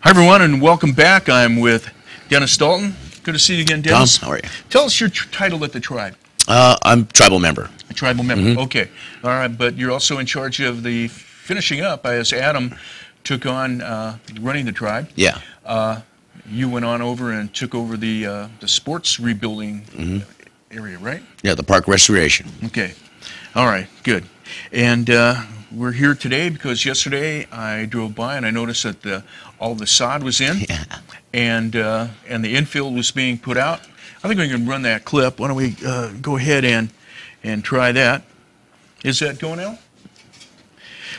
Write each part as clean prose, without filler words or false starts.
Hi, everyone, and welcome back. I'm with Dennis Dalton. Good to see you again, Dennis. Tom, how are you? Tell us your title at the tribe. I'm tribal member. A tribal member. Okay. All right, but you're also in charge of the finishing up as Adam took on running the tribe. Yeah. You went on over and took over the sports rebuilding area, right? Yeah, the park restoration. Okay. All right, good. And we're here today because yesterday I drove by and I noticed that all the sod was in, and the infield was being put out. I think we can run that clip. Why don't we go ahead and try that? Is that going out?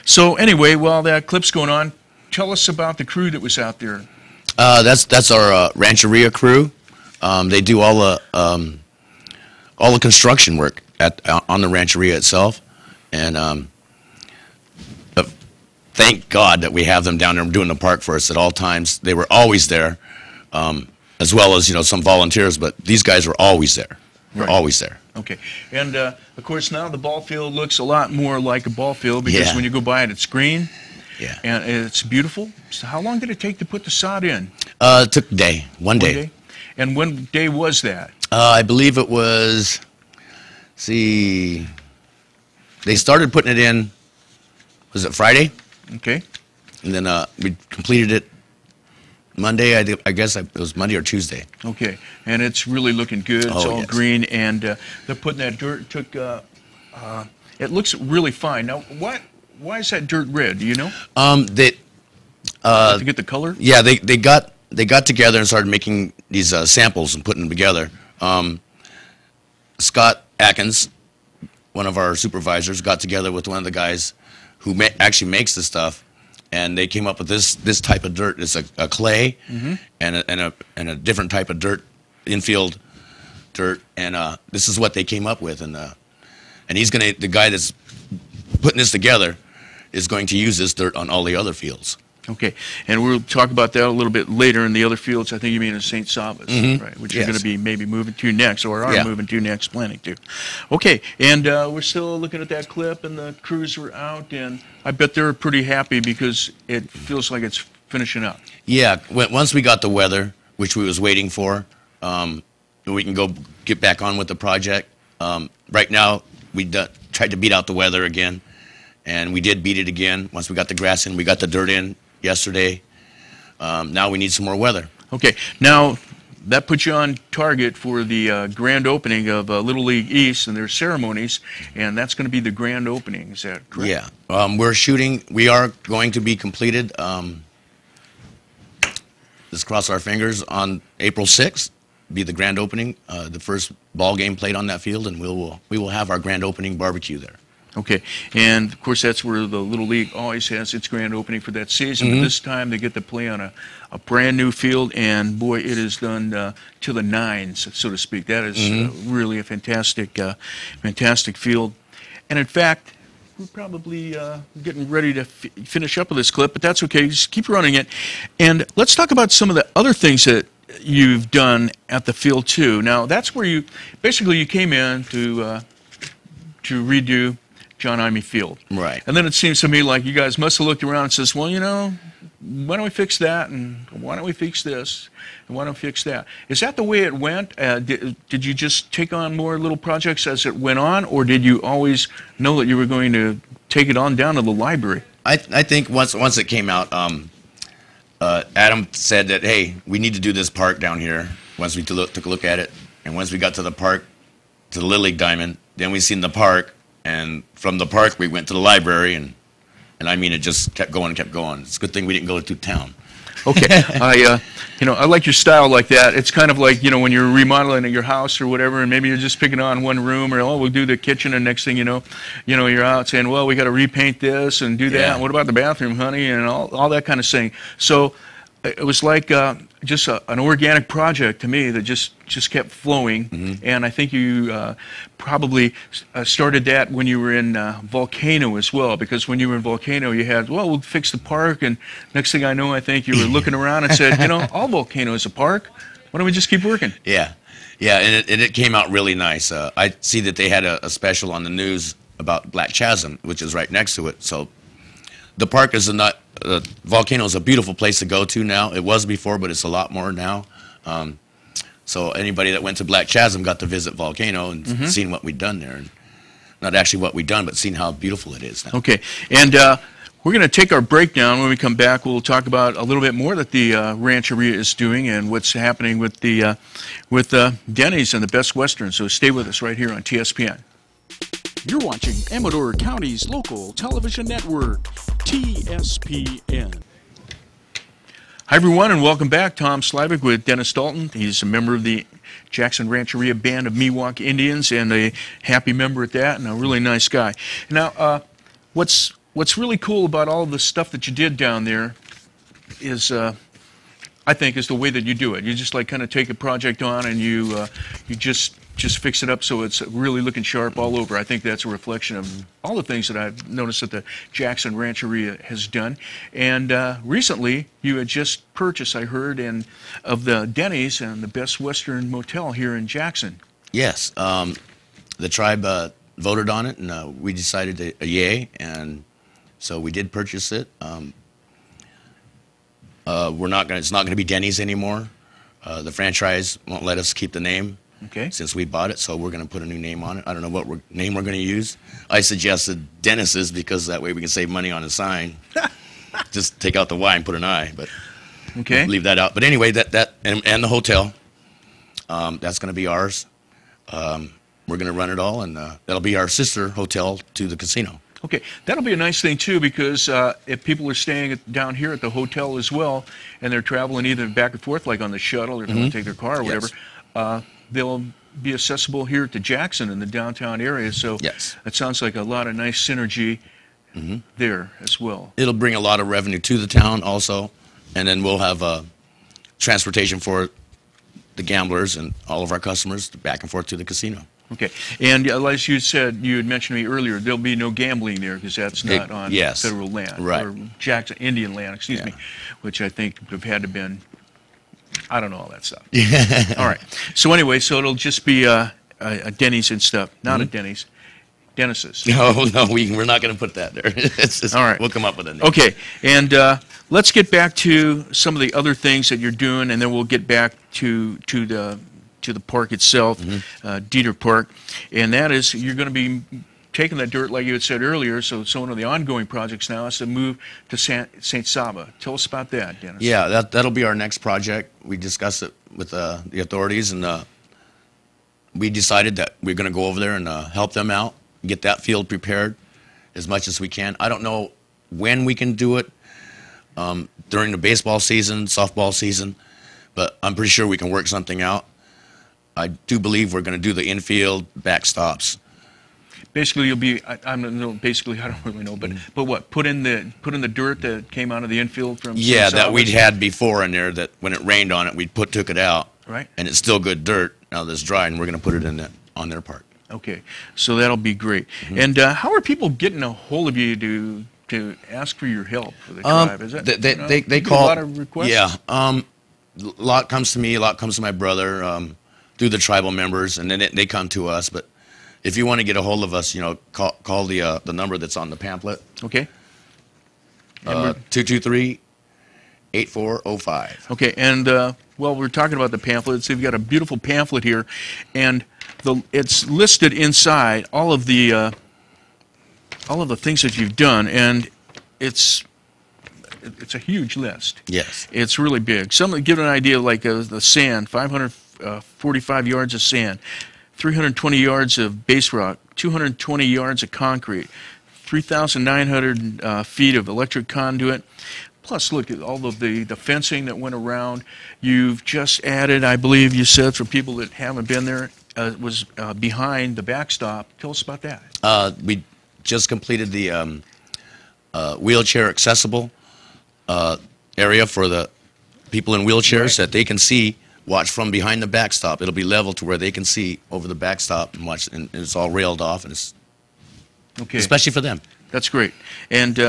So anyway, while that clip's going on, tell us about the crew that was out there. That's our rancheria crew. They do all the construction work on the rancheria itself, and thank God that we have them down there doing the park for us at all times. They were always there, as well as some volunteers, but these guys were always there. They're always there. Okay, and of course now the ball field looks a lot more like a ball field because when you go by it, it's green. Yeah. And it's beautiful. So how long did it take to put the sod in? It took a day, one day. And when day was that? I believe it was. See, they started putting it in. Was it Friday? Okay. And then we completed it Monday. I guess it was Monday or Tuesday. Okay, and it's really looking good. It's all green, and they're putting that dirt. It looks really fine. Now, why is that dirt red? Do you know? To get the color. Yeah, they got together and started making these samples and putting them together. Scott Atkins, one of our supervisors, got together with one of the guys who actually makes the stuff, and they came up with this type of dirt. It's a clay and a different type of dirt, infield dirt, and this is what they came up with. And the guy that's putting this together is going to use this dirt on all the other fields. Okay, and we'll talk about that a little bit later in the other fields. I think you mean in St. Savas, right? Which you're going to be maybe moving to next, or are moving to next, planning to. Okay, and we're still looking at that clip, and the crews were out, and I bet they're pretty happy because it feels like it's finishing up. Yeah, once we got the weather, which we was waiting for, we can go get back on with the project. Right now, we tried to beat out the weather again, and we did beat it again. Once we got the grass in, we got the dirt in yesterday. Now we need some more weather. Okay, now that puts you on target for the grand opening of Little League East and their ceremonies, and that's going to be the grand opening. Is that correct? Yeah, we are going to be completed, let's cross our fingers, on April 6th, be the grand opening, the first ball game played on that field, and we will have our grand opening barbecue there. Okay, and of course that's where the Little League always has its grand opening for that season. But this time they get to play on a brand new field, and boy, it is done to the nines, so to speak. That is really a fantastic field. And in fact, we're probably getting ready to finish up with this clip, but that's okay. Just keep running it, and let's talk about some of the other things that you've done at the field too. Now that's where you came in to redo John Imey Field. Right. And then it seems to me like you guys must have looked around and says, well, why don't we fix that, and why don't we fix this, and why don't we fix that? Is that the way it went? Did you just take on more little projects as it went on, or did you always know that you were going to take it on down to the library? I think once it came out, Adam said that, hey, we need to do this park down here. Once we took a look at it, and once we got to the park, to the Little League Diamond, then we seen the park, and from the park we went to the library, and I mean it just kept going and kept going. It's a good thing we didn't go to town. Okay, I like your style like that. It's kind of like when you're remodeling your house or whatever, and maybe you're just picking on one room, or we'll do the kitchen, and next thing you know, you're out saying, well, we got to repaint this and do that. Yeah. What about the bathroom, honey, and all that kind of thing. So it was like just an organic project to me that just kept flowing, and I think you probably started that when you were in Volcano as well, because when you were in Volcano you had, well, we'll fix the park, and next thing I know, I think you were looking around and said, all Volcano is a park. Why don't we just keep working? Yeah, and it came out really nice. I see that they had a special on the news about Black Chasm, which is right next to it, so the park is Volcano is a beautiful place to go to now. It was before, but it's a lot more now. So anybody that went to Black Chasm got to visit Volcano and seen what we'd done there. And not actually what we've done, but seen how beautiful it is now. Okay, and we're going to take our break down. When we come back, we'll talk about a little bit more that the Rancheria is doing and what's happening with the Denny's and the Best Western. So stay with us right here on TSPN. You're watching Amador County's local television network, TSPN. Hi, everyone, and welcome back. Tom Slivick with Dennis Dalton. He's a member of the Jackson Rancheria Band of Miwok Indians and a happy member at that, and a really nice guy. Now, what's really cool about all of the stuff that you did down there is, I think, is the way that you do it. You just like kind of take a project on and you just fix it up so it's really looking sharp all over. I think that's a reflection of all the things that I've noticed that the Jackson Rancheria has done. And recently, you had just purchased, I heard, of the Denny's and the Best Western Motel here in Jackson. Yes, the tribe voted on it, and we decided a yay, and so we did purchase it. It's not gonna be Denny's anymore. The franchise won't let us keep the name. Okay. Since we bought it, so we're going to put a new name on it. I don't know what name we're going to use. I suggested Dennis's because that way we can save money on the sign. Just take out the Y and put an I, but okay. Leave that out. But anyway, and the hotel, that's going to be ours. We're going to run it all, and that'll be our sister hotel to the casino. Okay, that'll be a nice thing too, because if people are staying down here at the hotel as well, and they're traveling either back and forth, like on the shuttle, or they want to take their car or whatever, they'll be accessible here to Jackson in the downtown area. So it sounds like a lot of nice synergy there as well. It'll bring a lot of revenue to the town also, and then we'll have transportation for the gamblers and all of our customers back and forth to the casino. Okay, and as you said, you had mentioned to me earlier, there'll be no gambling there because that's not on federal land, or Jackson Indian land, excuse me, which I think would have had to been, I don't know all that stuff. All right, so anyway, so it'll just be a Denny's and stuff, not a Denny's. Dennis's. No, we're not going to put that there. All right, we'll come up with a name. Okay, and let's get back to some of the other things that you're doing, and then we'll get back to the park itself, Detert Park, and that is you're going to be taking that dirt, like you had said earlier. So one of the ongoing projects now is to move to St. Saba. Tell us about that, Dennis. Yeah, that'll be our next project. We discussed it with the authorities, and we decided that we're going to go over there and help them out, get that field prepared as much as we can. I don't know when we can do it, during the baseball season, softball season, but I'm pretty sure we can work something out. I do believe we're going to do the infield backstops. Basically, you'll be. I don't really know, but what? Put in the dirt that came out of the infield from. Yeah, that we'd had before in there. That when it rained on it, we took it out. Right. And it's still good dirt now that it's dry, and we're going to put it on their part. Okay, so that'll be great. And how are people getting a hold of you to ask for your help for the tribe? Is it they call a lot of requests? Yeah, a lot comes to me, a lot comes to my brother. Through the tribal members, and then they come to us. But if you want to get a hold of us, call the number that's on the pamphlet. Okay. 223-8405. Okay, and well, we're talking about the pamphlets. So you've got a beautiful pamphlet here, and it's listed inside all of the things that you've done, and it's a huge list. Yes. It's really big. Some give an idea, like the sand, 545 yards of sand, 320 yards of base rock, 220 yards of concrete, 3,900 feet of electric conduit. Plus, look at all of the fencing that went around. You've just added, I believe you said, for people that haven't been there, was behind the backstop. Tell us about that. We just completed the wheelchair accessible area for the people in wheelchairs that they can watch from behind the backstop. It'll be level to where they can see over the backstop and watch, and it's all railed off, and it's especially for them. That's great. And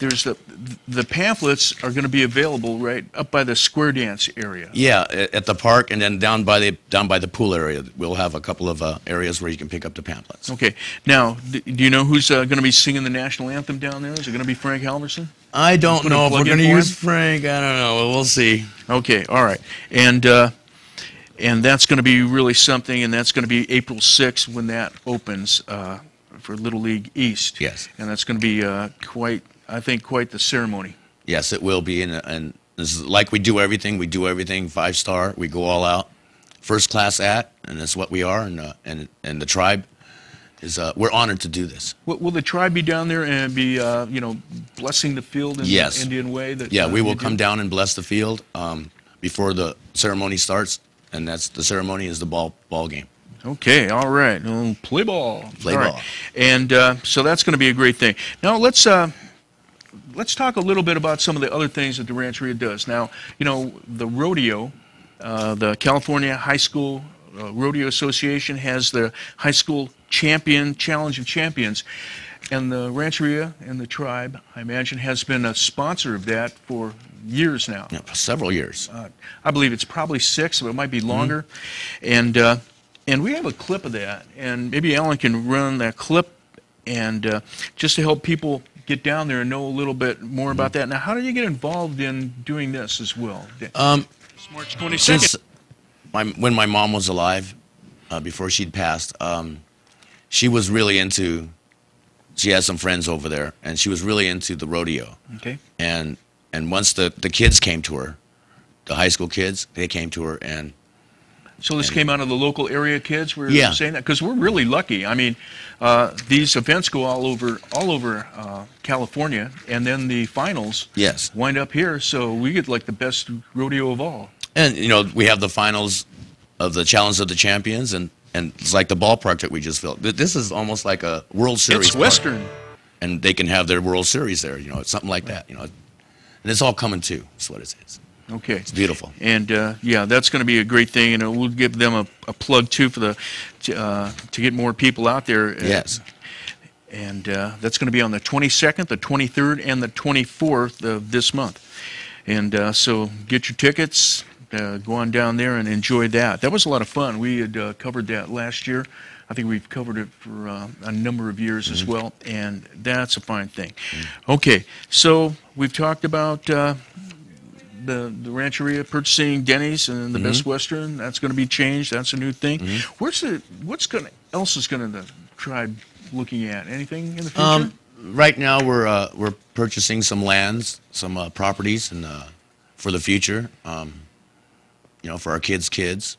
there's the pamphlets are going to be available right up by the square dance area. Yeah, at the park, and then down by the pool area, we'll have a couple of areas where you can pick up the pamphlets. Okay. Now, do you know who's going to be singing the national anthem down there? Is it going to be Frank Halverson? I don't know if we're going to use him? Frank. I don't know. We'll see. Okay. All right. And that's going to be really something, and that's going to be April 6th when that opens for Little League East. Yes. And that's going to be quite the ceremony. Yes, it will be, and this is like we do everything. We do everything 5-star. We go all out, first class at, and that's what we are. And the tribe is we're honored to do this. Will the tribe be down there and be blessing the field in Yes. the Indian way? Yeah, we will come down and bless the field before the ceremony starts, and the ceremony is the ball game. Okay, all right. Play ball. Play all ball. Right. And so that's going to be a great thing. Now let's talk a little bit about some of the other things that the Rancheria does. Now, the rodeo, the California High School Rodeo Association has the High School Challenge of Champions, and the Rancheria and the tribe, I imagine, has been a sponsor of that for years now. Yeah, several years. I believe it's probably 6, but it might be longer. And we have a clip of that, and maybe Alan can run that clip, and just to help people get down there and know a little bit more about that. Now, how did you get involved in doing this as well? It's March 22nd. Since when my mom was alive, before she'd passed, she was really into. She had some friends over there, and she was really into the rodeo. Okay. And once the kids came to her, the high school kids, they came to her, and so this came out of the local area kids. We're Yeah. saying that because we're really lucky. I mean, these events go all over California, and then the finals Yes. wind up here. So we get like the best rodeo of all. And we have the finals of the Challenge of the Champions, and it's like the ballpark that we just built. This is almost like a World Series. It's Western. And they can have their World Series there. It's something like that. And it's all coming too. That's what it is. Okay. It's beautiful. And yeah, that's going to be a great thing, and we'll give them a plug too for to get more people out there. Yes. And that's going to be on the 22nd, the 23rd, and the 24th of this month. And so get your tickets, go on down there and enjoy that. That was a lot of fun. We had covered that last year. I think we've covered it for a number of years as well, and that's a fine thing. Okay, so we've talked about the Rancheria purchasing Denny's and the Best Western. That's going to be changed. That's a new thing. What's else is going to the tribe looking at? Anything in the future? Right now, we're purchasing some lands, some properties, and for the future. For our kids.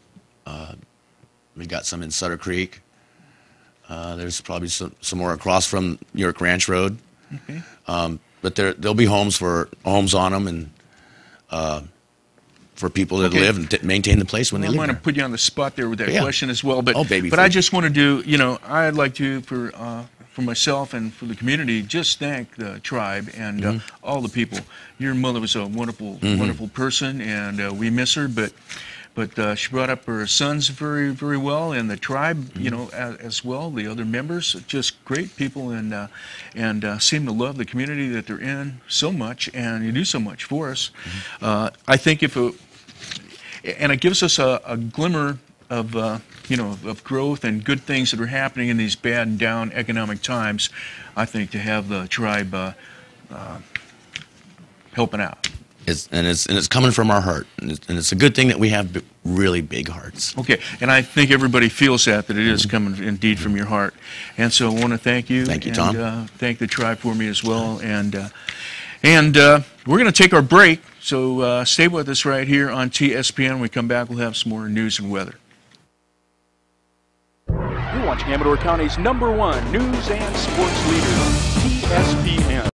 We got some in Sutter Creek. There's probably some more across from New York Ranch Road. Okay. But there'll be homes on them, and for people that live and maintain the place when they live there. I'm going to put you on the spot there with that question as well. But, baby but food. I just want to do, I'd like to, for myself and for the community, just thank the tribe and all the people. Your mother was a wonderful, wonderful person, and we miss her, but she brought up her sons very, very well, and the tribe, as well. The other members, just great people, and seem to love the community that they're in so much, and you do so much for us. I think and it gives us a glimmer of of growth and good things that are happening in these bad and down economic times. I think to have the tribe helping out. It's coming from our heart, and it's a good thing that we have really big hearts. Okay, and I think everybody feels that it is coming indeed from your heart. And so I want to thank you. Thank you, Tom. And thank the tribe for me as well. And we're going to take our break, so stay with us right here on TSPN. When we come back, we'll have some more news and weather. You're watching Amador County's #1 news and sports leader, TSPN.